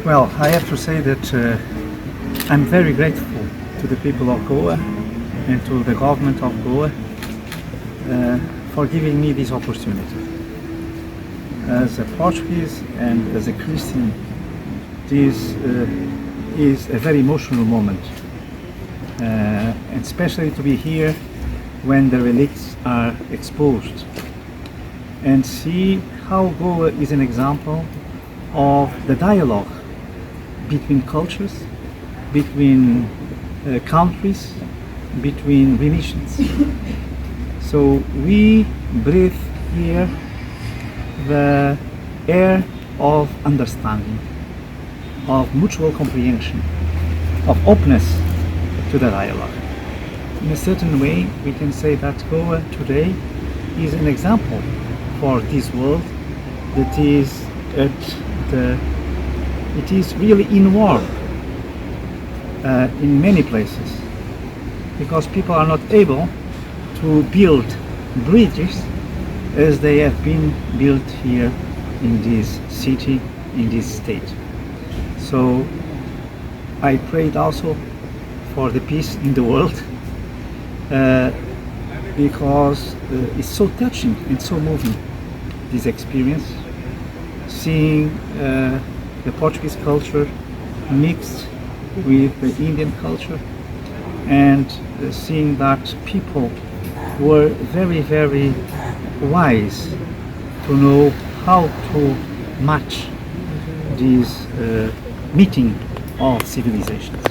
Well, I have to say that I'm very grateful to the people of Goa and to the government of Goa for giving me this opportunity. As a Portuguese and as a Christian, this is a very emotional moment, and especially to be here when the relics are exposed and see how Goa is an example of the dialogue between cultures, between countries, between religions. So we breathe here the air of understanding, of mutual comprehension, of openness to the dialogue. In a certain way, we can say that Goa today is an example for this world that is it is really in war in many places, because people are not able to build bridges as they have been built here in this city, in this state. So I prayed also for the peace in the world, because it's so touching and so moving, this experience, seeing the Portuguese culture mixed with the Indian culture, and seeing that people were very, very wise to know how to match this meeting of civilizations.